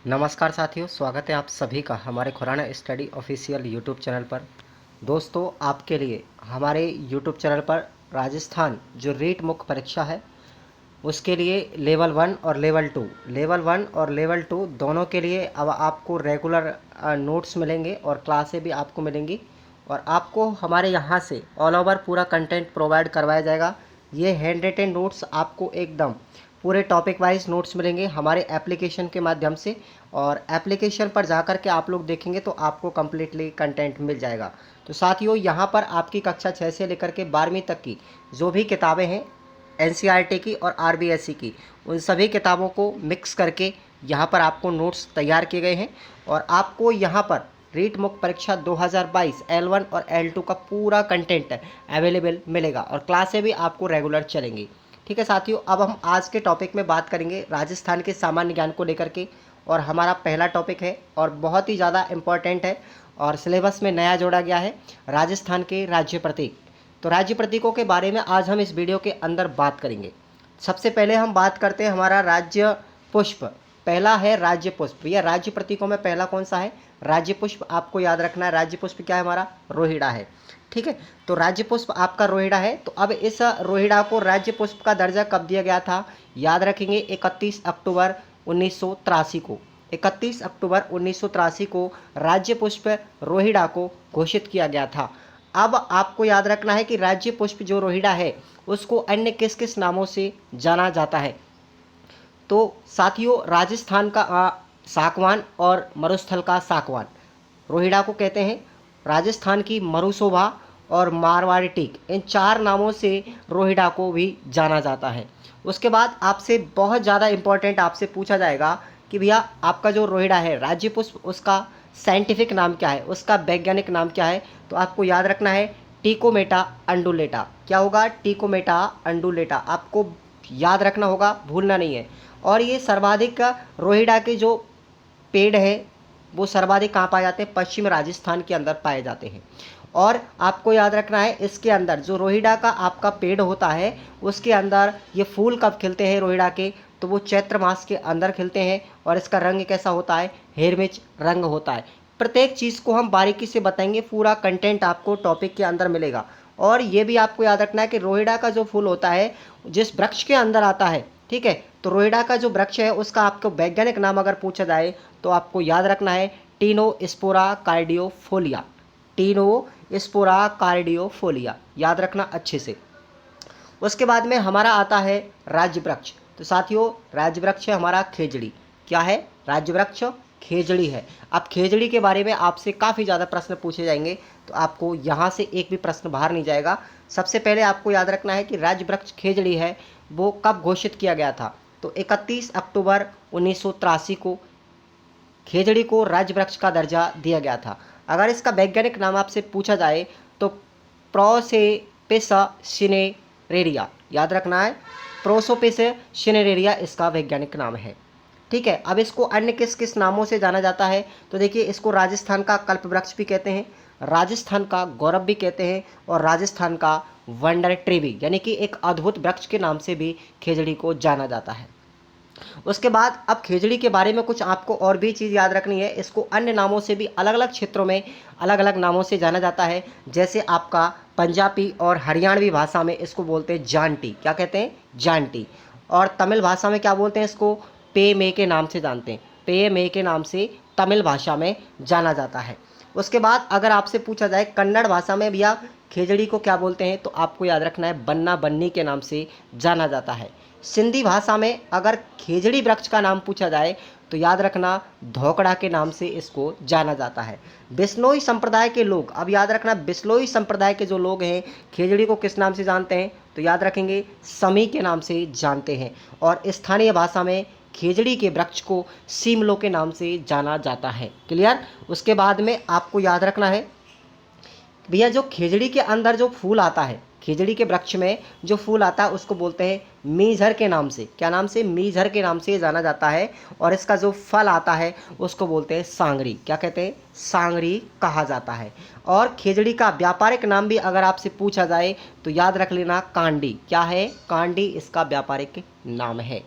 नमस्कार साथियों, स्वागत है आप सभी का हमारे Khurana study official YouTube channel पर। दोस्तों, आपके लिए हमारे यूट्यूब चैनल पर राजस्थान जो रीट मुख्य परीक्षा है उसके लिए लेवल 1 और लेवल 2 दोनों के लिए अब आपको रेगुलर नोट्स मिलेंगे और क्लासें भी आपको मिलेंगी और आपको हमारे यहाँ से ऑल ओवर पूरा कंटेंट प्रोवाइड करवाया जाएगा। ये हैंड रिटन नोट्स आपको एकदम पूरे टॉपिक वाइज नोट्स मिलेंगे हमारे एप्लीकेशन के माध्यम से, और एप्लीकेशन पर जाकर के आप लोग देखेंगे तो आपको कम्प्लीटली कंटेंट मिल जाएगा। तो साथियों, यहाँ पर आपकी कक्षा 6 से लेकर के 12वीं तक की जो भी किताबें हैं एनसीईआरटी की और आरबीएसई की, उन सभी किताबों को मिक्स करके यहाँ पर आपको नोट्स तैयार किए गए हैं और आपको यहाँ पर रीट मुख्य परीक्षा 2022 L1 और L2 का पूरा कंटेंट अवेलेबल मिलेगा और क्लासें भी आपको रेगुलर चलेंगी। ठीक है साथियों, अब हम आज के टॉपिक में बात करेंगे राजस्थान के सामान्य ज्ञान को लेकर के, और हमारा पहला टॉपिक है और बहुत ही ज़्यादा इम्पॉर्टेंट है और सिलेबस में नया जोड़ा गया है, राजस्थान के राज्य प्रतीक। तो राज्य प्रतीकों के बारे में आज हम इस वीडियो के अंदर बात करेंगे। सबसे पहले हम बात करते हैं हमारा राज्य पुष्प। पहला है राज्य पुष्प। यह राज्य प्रतीकों में पहला कौन सा है? राज्य पुष्प। आपको याद रखना है राज्य पुष्प क्या है? हमारा रोहिड़ा है। ठीक है, तो राज्य पुष्प आपका रोहिड़ा है। तो अब इस रोहिड़ा को राज्य पुष्प का दर्जा कब दिया गया था? याद रखेंगे 31 अक्टूबर 1983 को। 31 अक्टूबर 1983 को राज्य पुष्प रोहिड़ा को घोषित किया गया था। अब आपको याद रखना है कि राज्य पुष्प जो रोहिड़ा है उसको अन्य किस किस नामों से जाना जाता है। तो साथियों, राजस्थान का सागवान और मरुस्थल का सागवान रोहिड़ा को कहते हैं। राजस्थान की मरुशोभा और मारवाड़ी टीक, इन चार नामों से रोहिड़ा को भी जाना जाता है। उसके बाद आपसे बहुत ज़्यादा इम्पोर्टेंट आपसे पूछा जाएगा कि भैया आपका जो रोहिड़ा है राज्य पुष्प, उसका साइंटिफिक नाम क्या है, उसका वैज्ञानिक नाम क्या है? तो आपको याद रखना है टिकोमेटा अंडुलेटा। क्या होगा? टिकोमेटा अंडुलेटा। आपको याद रखना होगा, भूलना नहीं है। और ये सर्वाधिक रोहिड़ा के जो पेड़ है वो सर्वाधिक कहाँ पाए जाते हैं? पश्चिम राजस्थान के अंदर पाए जाते हैं। और आपको याद रखना है इसके अंदर जो रोहिड़ा का आपका पेड़ होता है उसके अंदर ये फूल कब खिलते हैं रोहिड़ा के? तो वो चैत्र मास के अंदर खिलते हैं और इसका रंग कैसा होता है? हेरमिच रंग होता है। प्रत्येक चीज़ को हम बारीकी से बताएंगे, पूरा कंटेंट आपको टॉपिक के अंदर मिलेगा। और ये भी आपको याद रखना है कि रोहिड़ा का जो फूल होता है जिस वृक्ष के अंदर आता है, ठीक है, तो रोहिड़ा का जो वृक्ष है उसका आपको वैज्ञानिक नाम अगर पूछा जाए तो आपको याद रखना है टीनोस्पोरा कार्डियोफोलिया। टीनोस्पोरा कार्डियोफोलिया, याद रखना अच्छे से। उसके बाद में हमारा आता है राज्य वृक्ष। तो साथियों, राज्य वृक्ष है हमारा खेजड़ी। क्या है? राज्य वृक्ष खेजड़ी है। अब खेजड़ी के बारे में आपसे काफ़ी ज़्यादा प्रश्न पूछे जाएंगे, तो आपको यहाँ से एक भी प्रश्न बाहर नहीं जाएगा। सबसे पहले आपको याद रखना है कि राज्य वृक्ष खेजड़ी है वो कब घोषित किया गया था? तो 31 अक्टूबर 1983 को खेजड़ी को राज्य वृक्ष का दर्जा दिया गया था। अगर इसका वैज्ञानिक नाम आपसे पूछा जाए तो प्रोसोपिस सिनेरेरिया, याद रखना है प्रोसोपिस सिनेरेरिया इसका वैज्ञानिक नाम है। ठीक है, अब इसको अन्य किस किस नामों से जाना जाता है? तो देखिए, इसको राजस्थान का कल्प वृक्ष भी कहते हैं, राजस्थान का गौरव भी कहते हैं और राजस्थान का वंडर ट्री भी, यानी कि एक अद्भुत वृक्ष के नाम से भी खेजड़ी को जाना जाता है। उसके बाद अब खेजड़ी के बारे में कुछ आपको और भी चीज़ याद रखनी है। इसको अन्य नामों से भी अलग अलग क्षेत्रों में अलग अलग नामों से जाना जाता है। जैसे आपका पंजाबी और हरियाणवी भाषा में इसको बोलते हैं जानटी। क्या कहते हैं? जानटी। और तमिल भाषा में क्या बोलते हैं? इसको पे मे के नाम से जानते हैं। पे मे के नाम से तमिल भाषा में जाना जाता है। उसके बाद अगर आपसे पूछा जाए कन्नड़ भाषा में भैया खेजड़ी को क्या बोलते हैं, तो आपको याद रखना है बन्ना बन्नी के नाम से जाना जाता है। सिंधी भाषा में अगर खेजड़ी वृक्ष का नाम पूछा जाए तो याद रखना धोकड़ा के नाम से इसको जाना जाता है। बिश्नोई संप्रदाय के लोग, अब याद रखना बिश्नोई संप्रदाय के जो लोग हैं खेजड़ी को किस नाम से जानते हैं? तो याद रखेंगे समी के नाम से जानते हैं। और स्थानीय भाषा में खेजड़ी के वृक्ष को सीमलो के नाम से जाना जाता है। क्लियर? उसके बाद में आपको याद रखना है भैया जो खेजड़ी के अंदर जो फूल आता है, खेजड़ी के वृक्ष में जो फूल आता है उसको बोलते हैं मीझर के नाम से। क्या नाम से? मीझर के नाम से जाना जाता है। और इसका जो फल आता है उसको बोलते हैं सांगरी। क्या कहते हैं? सांगरी कहा जाता है। और खेजड़ी का व्यापारिक नाम भी अगर आपसे पूछा जाए तो याद रख लेना कांडी। क्या है? कांडी इसका व्यापारिक नाम है।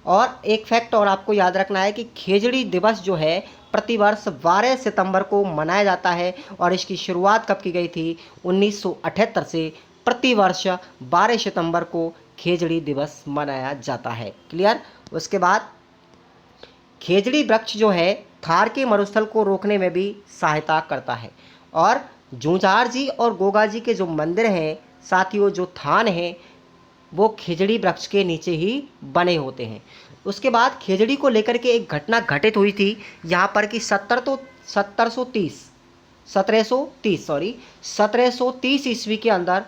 और एक फैक्ट और आपको याद रखना है कि खेजड़ी दिवस जो है प्रतिवर्ष 12 सितंबर को मनाया जाता है और इसकी शुरुआत कब की गई थी? 1978 से प्रतिवर्ष 12 सितंबर को खेजड़ी दिवस मनाया जाता है। क्लियर? उसके बाद खेजड़ी वृक्ष जो है थार के मरुस्थल को रोकने में भी सहायता करता है और जूझार जी और गोगा जी के जो मंदिर हैं साथियों, जो थान हैं, वो खेजड़ी वृक्ष के नीचे ही बने होते हैं। उसके बाद खेजड़ी को लेकर के एक घटना घटित हुई थी यहाँ पर कि 1730 ईस्वी के अंदर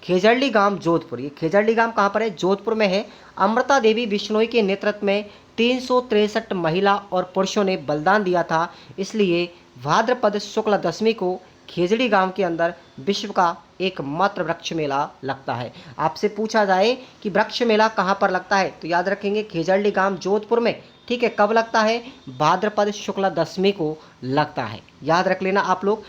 खेजड़ली गांव जोधपुर, ये खेजड़ली गांव कहाँ पर है? जोधपुर में है। अमृता देवी बिश्नोई के नेतृत्व में 363 महिला और पुरुषों ने बलिदान दिया था। इसलिए भाद्रपद शुक्ल दशमी को खेजड़ी गांव के अंदर विश्व का एकमात्र वृक्ष मेला लगता है। आपसे पूछा जाए कि वृक्ष मेला कहाँ पर लगता है तो याद रखेंगे खेजड़ली गांव जोधपुर में। ठीक है, कब लगता है? भाद्रपद शुक्ल दशमी को लगता है, याद रख लेना आप लोग।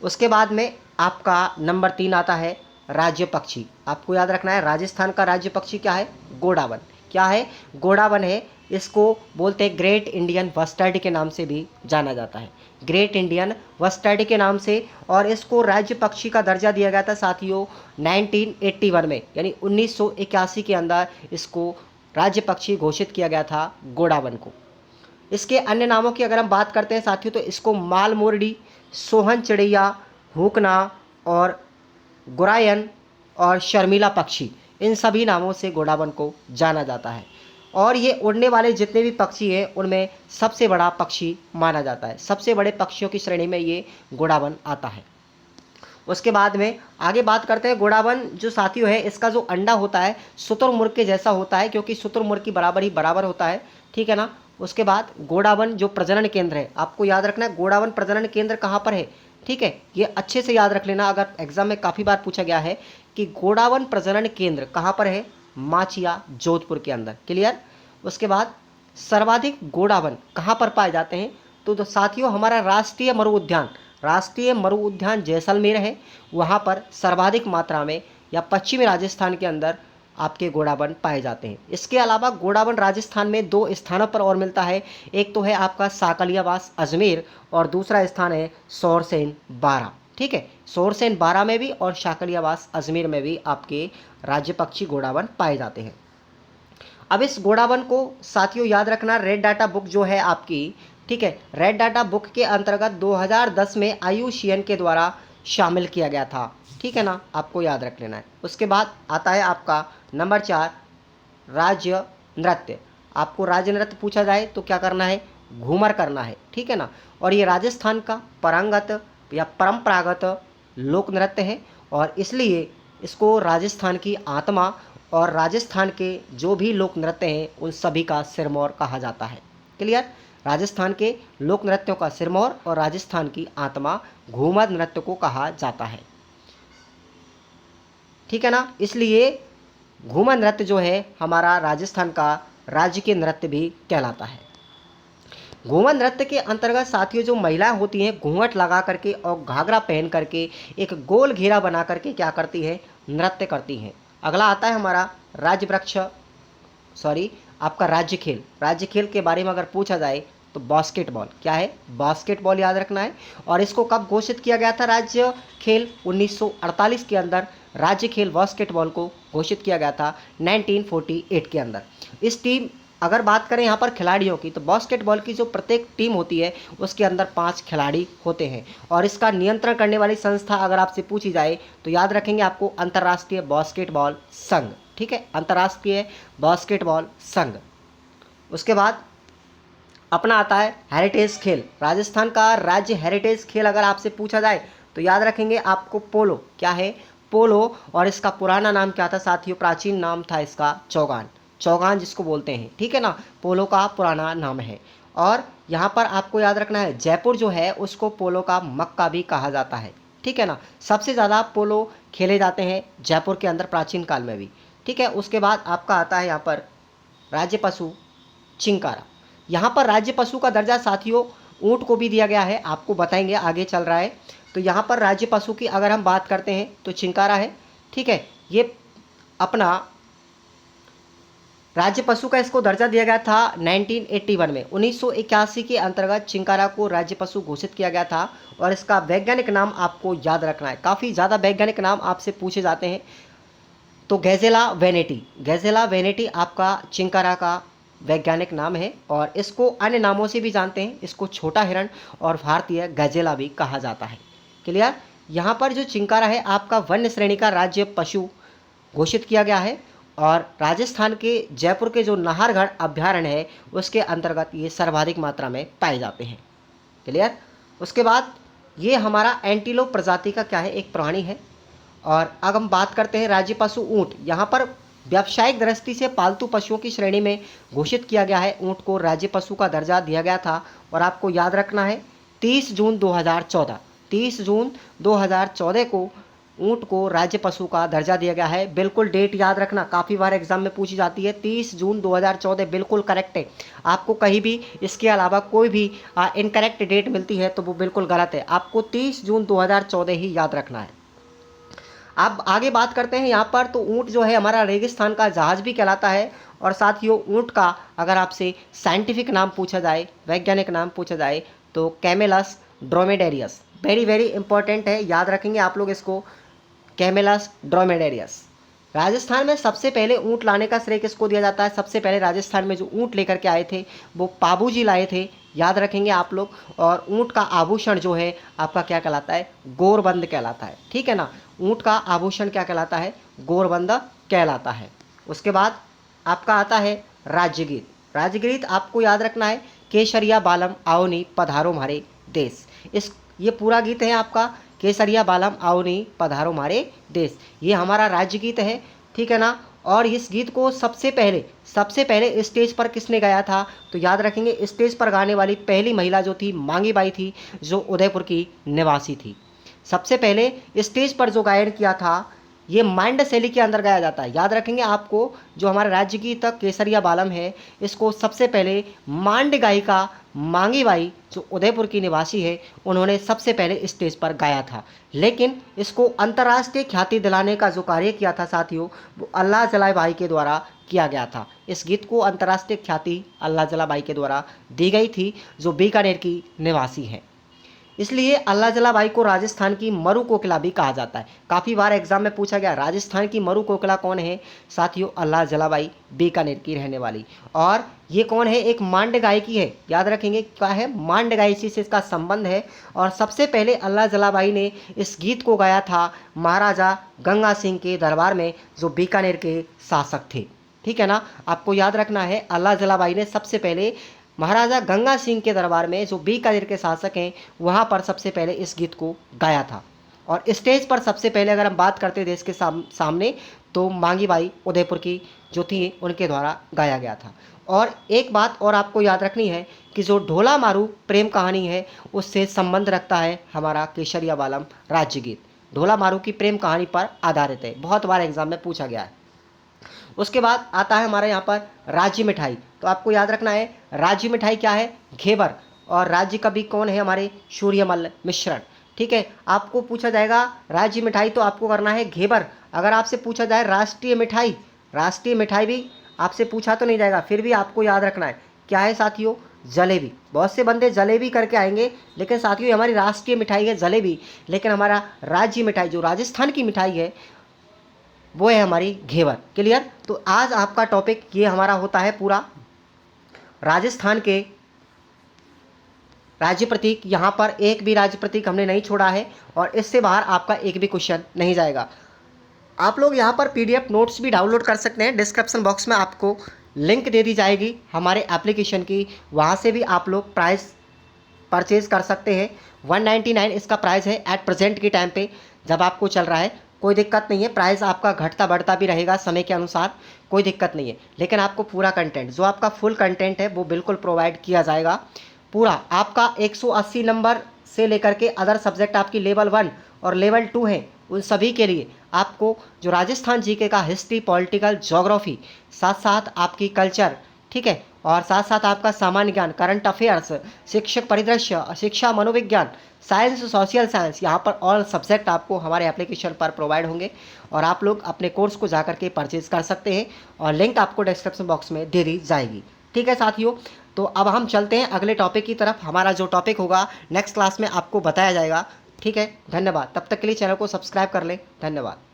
उसके बाद में आपका नंबर 3 आता है राज्य पक्षी। आपको याद रखना है राजस्थान का राज्य पक्षी क्या है? गोडावन। क्या है? गोडावन है। इसको बोलते हैं ग्रेट इंडियन बस्टर्ड के नाम से भी जाना जाता है, ग्रेट इंडियन बस्टर्ड के नाम से। और इसको राज्य पक्षी का दर्जा दिया गया था साथियों 1981 में, यानी 1981 के अंदर इसको राज्य पक्षी घोषित किया गया था गोडावन को। इसके अन्य नामों की अगर हम बात करते हैं साथियों तो इसको माल मोरडी, सोहन चिड़ैया, हुकना और गुरायन और शर्मिला पक्षी, इन सभी नामों से गोडावन को जाना जाता है। और ये उड़ने वाले जितने भी पक्षी हैं उनमें सबसे बड़ा पक्षी माना जाता है, सबसे बड़े पक्षियों की श्रेणी में ये गोडावन आता है। उसके बाद में आगे बात करते हैं। गोडावन जो साथियों है इसका जो अंडा होता है शुतुरमुर्ग के जैसा होता है, क्योंकि शुतुरमुर्ग की बराबर ही बराबर होता है। ठीक है ना? उसके बाद गोडावन जो प्रजनन केंद्र है, आपको याद रखना है गोडावन प्रजनन केंद्र कहाँ पर है। ठीक है, ये अच्छे से याद रख लेना, अगर एग्जाम में काफ़ी बार पूछा गया है कि गोडावन प्रजनन केंद्र कहाँ पर है? माचिया जोधपुर के अंदर। क्लियर? उसके बाद सर्वाधिक गोडावन कहाँ पर पाए जाते हैं तो साथियों हमारा राष्ट्रीय मरु उद्यान जैसलमेर है, वहाँ पर सर्वाधिक मात्रा में या पश्चिमी राजस्थान के अंदर आपके गोडावन पाए जाते हैं। इसके अलावा गोडावन राजस्थान में 2 स्थानों पर और मिलता है, एक तो है आपका साकलियावास अजमेर और दूसरा स्थान है सोरसेन बारा। ठीक है, सोरसेन बारा में भी और साकलियावास अजमेर में भी आपके राज्य पक्षी गोडावन पाए जाते हैं। अब इस गोडावन को साथियों याद रखना, रेड डाटा बुक जो है आपकी, ठीक है, रेड डाटा बुक के अंतर्गत 2010 में IUCN के द्वारा शामिल किया गया था। ठीक है ना, आपको याद रख लेना है। उसके बाद आता है आपका नंबर 4 राज्य नृत्य। आपको राज्य नृत्य पूछा जाए तो क्या करना है? घूमर करना है। ठीक है ना? और ये राजस्थान का परंपरागत या परंपरागत लोक नृत्य है और इसलिए इसको राजस्थान की आत्मा और राजस्थान के जो भी लोक नृत्य हैं उन सभी का सिरमौर कहा जाता है। क्लियर? राजस्थान के लोक नृत्यों का सिरमौर और राजस्थान की आत्मा घूमर नृत्य को कहा जाता है। ठीक है ना? इसलिए घूमर नृत्य जो है हमारा राजस्थान का राज्य के नृत्य भी कहलाता है। घूमर नृत्य के अंतर्गत साथियों जो महिलाएं होती हैं घूंघट लगा करके और घाघरा पहन करके एक गोल घेरा बना करके क्या करती है? नृत्य करती हैं। अगला आता है हमारा आपका राज्य खेल। राज्य खेल के बारे में अगर पूछा जाए तो बास्केटबॉल। क्या है? बास्केटबॉल याद रखना है। और इसको कब घोषित किया गया था राज्य खेल? 1948 के अंदर राज्य खेल बास्केटबॉल को घोषित किया गया था 1948 के अंदर। इस टीम अगर बात करें यहाँ पर खिलाड़ियों की तो बास्केटबॉल की जो प्रत्येक टीम होती है उसके अंदर 5 खिलाड़ी होते हैं और इसका नियंत्रण करने वाली संस्था अगर आपसे पूछी जाए तो याद रखेंगे आपको अंतर्राष्ट्रीय बास्केटबॉल संघ। ठीक है, अंतर्राष्ट्रीय बास्केटबॉल संघ। उसके बाद अपना आता है हेरिटेज खेल। राजस्थान का राज्य हेरिटेज खेल अगर आपसे पूछा जाए तो याद रखेंगे आपको पोलो। क्या है? पोलो। और इसका पुराना नाम क्या था साथियों? प्राचीन नाम था इसका चौगान। चौगान जिसको बोलते हैं। ठीक है ना, पोलो का पुराना नाम है। और यहाँ पर आपको याद रखना है जयपुर जो है उसको पोलो का मक्का भी कहा जाता है। ठीक है ना, सबसे ज़्यादा पोलो खेले जाते हैं जयपुर के अंदर प्राचीन काल में भी। ठीक है, उसके बाद आपका आता है यहाँ पर राज्य पशु चिंकारा। यहाँ पर राज्य पशु का दर्जा साथियों ऊँट को भी दिया गया है, आपको बताएंगे आगे चल रहा है। तो यहाँ पर राज्य पशु की अगर हम बात करते हैं तो चिंकारा है। ठीक है, ये अपना राज्य पशु का इसको दर्जा दिया गया था 1981 में। 1981 के अंतर्गत चिंकारा को राज्य पशु घोषित किया गया था। और इसका वैज्ञानिक नाम आपको याद रखना है, काफ़ी ज़्यादा वैज्ञानिक नाम आपसे पूछे जाते हैं। तो गैजेला वेनेटी, गैजेला वेनेटी आपका चिंकारा का वैज्ञानिक नाम है। और इसको अन्य नामों से भी जानते हैं, इसको छोटा हिरण और भारतीय गैजेला भी कहा जाता है। क्लियर। यहाँ पर जो चिंकारा है आपका वन्य श्रेणी का राज्य पशु घोषित किया गया है। और राजस्थान के जयपुर के जो नाहरगढ़ अभ्यारण्य है उसके अंतर्गत ये सर्वाधिक मात्रा में पाए जाते हैं। क्लियर। उसके बाद ये हमारा एंटीलोप प्रजाति का क्या है, एक प्राणी है। और अब हम बात करते हैं राज्य पशु ऊँट। यहाँ पर व्यावसायिक दृष्टि से पालतू पशुओं की श्रेणी में घोषित किया गया है। ऊँट को राज्य पशु का दर्जा दिया गया था। और आपको याद रखना है 30 जून 2014, 30 जून 2014 को ऊँट को राज्य पशु का दर्जा दिया गया है। बिल्कुल डेट याद रखना, काफ़ी बार एग्जाम में पूछी जाती है। 30 जून 2014 बिल्कुल करेक्ट है। आपको कहीं भी इसके अलावा कोई भी इनकरेक्ट डेट मिलती है तो वो बिल्कुल गलत है। आपको 30 जून 2014 ही याद रखना है। अब आगे बात करते हैं यहाँ पर। तो ऊँट जो है हमारा रेगिस्तान का जहाज भी कहलाता है। और साथियों ऊँट का अगर आपसे साइंटिफिक नाम पूछा जाए, वैज्ञानिक नाम पूछा जाए, तो कैमेलस ड्रोमेडेरियस, वेरी वेरी इंपॉर्टेंट है, याद रखेंगे आप लोग इसको, कैमेलस ड्रोमेडेरियस। राजस्थान में सबसे पहले ऊँट लाने का श्रेय किसको दिया जाता है? सबसे पहले राजस्थान में जो ऊँट लेकर के आए थे वो पाबू जी लाए थे, याद रखेंगे आप लोग। और ऊँट का आभूषण जो है आपका क्या कहलाता है? गोरबंद कहलाता है। ठीक है ना, ऊँट का आभूषण क्या कहलाता है? गोरबंद कहलाता है। उसके बाद आपका आता है राज्यगीत। राज्यगीत आपको याद रखना है, केसरिया बालम आओनी पधारो मारे देश। ये पूरा गीत है आपका, केसरिया बालम आओनी पधारो मारे देश, ये हमारा राज्य गीत है। ठीक है ना। और इस गीत को सबसे पहले स्टेज पर किसने गाया था? तो याद रखेंगे स्टेज पर गाने वाली पहली महिला जो थी मांगी बाई थी, जो उदयपुर की निवासी थी। सबसे पहले स्टेज पर जो गायन किया था ये मांड शैली के अंदर गाया जाता है। याद रखेंगे आपको, जो हमारा राज्य गीत केसरिया बालम है इसको सबसे पहले मांड गायिका मांगी बाई जो उदयपुर की निवासी है उन्होंने सबसे पहले स्टेज पर गाया था। लेकिन इसको अंतर्राष्ट्रीय ख्याति दिलाने का जो कार्य किया था साथियों, वो अल्लाह जलाई बाई के द्वारा किया गया था। इस गीत को अंतर्राष्ट्रीय ख्याति अल्लाह जला बाई के द्वारा दी गई थी, जो बीकानेर की निवासी है। इसलिए अल्लाह जला बाई को राजस्थान की मरु कोकिला भी कहा जाता है। काफ़ी बार एग्जाम में पूछा गया राजस्थान की मरु कोकिला कौन है? साथियों अल्लाह जला बाई, बीकानेर की रहने वाली। और ये कौन है? एक मांड गायकी है, याद रखेंगे क्या है? मांड गायकी से इसका संबंध है। और सबसे पहले अल्लाह जला बाई ने इस गीत को गाया था महाराजा गंगा सिंह के दरबार में, जो बीकानेर के शासक थे। ठीक है ना, आपको याद रखना है अल्लाह जला बाई ने सबसे पहले महाराजा गंगा सिंह के दरबार में, जो बीकानेर के शासक हैं, वहाँ पर सबसे पहले इस गीत को गाया था। और स्टेज पर सबसे पहले अगर हम बात करते देश के सामने, तो मांगी बाई उदयपुर की जो थी उनके द्वारा गाया गया था। और एक बात और आपको याद रखनी है कि जो ढोला मारू प्रेम कहानी है उससे संबंध रखता है हमारा केसरिया बालम राज्य गीत। ढोला मारू की प्रेम कहानी पर आधारित है, बहुत बार एग्जाम में पूछा गया है। उसके बाद आता है हमारे यहाँ पर राज्य मिठाई। तो आपको याद रखना है राज्य मिठाई क्या है? घेवर। और राज्य कवि कौन है? हमारे सूर्यमल्ल मिश्रण। ठीक है, आपको पूछा जाएगा राज्य मिठाई तो आपको करना है घेवर। अगर आपसे पूछा जाए राष्ट्रीय मिठाई भी आपसे पूछा तो नहीं जाएगा, फिर भी आपको याद रखना है क्या है साथियों? जलेबी। बहुत से बंदे जलेबी करके आएंगे, लेकिन साथियों हमारी राष्ट्रीय मिठाई है जलेबी, लेकिन हमारा राज्य मिठाई जो राजस्थान की मिठाई है वो है हमारी घेवर। क्लियर। तो आज आपका टॉपिक ये हमारा होता है पूरा राजस्थान के राज्य प्रतीक। यहाँ पर एक भी राज्य प्रतीक हमने नहीं छोड़ा है और इससे बाहर आपका एक भी क्वेश्चन नहीं जाएगा। आप लोग यहाँ पर पीडीएफ नोट्स भी डाउनलोड कर सकते हैं। डिस्क्रिप्शन बॉक्स में आपको लिंक दे दी जाएगी हमारे एप्लीकेशन की, वहाँ से भी आप लोग प्राइस परचेज़ कर सकते हैं। 199 इसका प्राइस है एट प्रेजेंट के टाइम पे जब आपको चल रहा है। कोई दिक्कत नहीं है, प्राइस आपका घटता बढ़ता भी रहेगा समय के अनुसार, कोई दिक्कत नहीं है। लेकिन आपको पूरा कंटेंट जो आपका फुल कंटेंट है वो बिल्कुल प्रोवाइड किया जाएगा। पूरा आपका 180 नंबर से लेकर के अदर सब्जेक्ट आपकी लेवल 1 और लेवल 2 हैं, उन सभी के लिए आपको जो राजस्थान जीके का हिस्ट्री, पॉलिटिकल, ज्योग्राफी, साथ साथ आपकी कल्चर, ठीक है, और साथ साथ आपका सामान्य ज्ञान, करंट अफेयर्स, शिक्षक परिदृश्य, शिक्षा मनोविज्ञान, साइंस, सोशल साइंस, यहाँ पर ऑल सब्जेक्ट आपको हमारे एप्लीकेशन पर प्रोवाइड होंगे और आप लोग अपने कोर्स को जाकर के परचेज कर सकते हैं और लिंक आपको डिस्क्रिप्शन बॉक्स में दे दी जाएगी। ठीक है साथियों, तो अब हम चलते हैं अगले टॉपिक की तरफ। हमारा जो टॉपिक होगा नेक्स्ट क्लास में आपको बताया जाएगा। ठीक है, धन्यवाद। तब तक के लिए चैनल को सब्सक्राइब कर लें। धन्यवाद।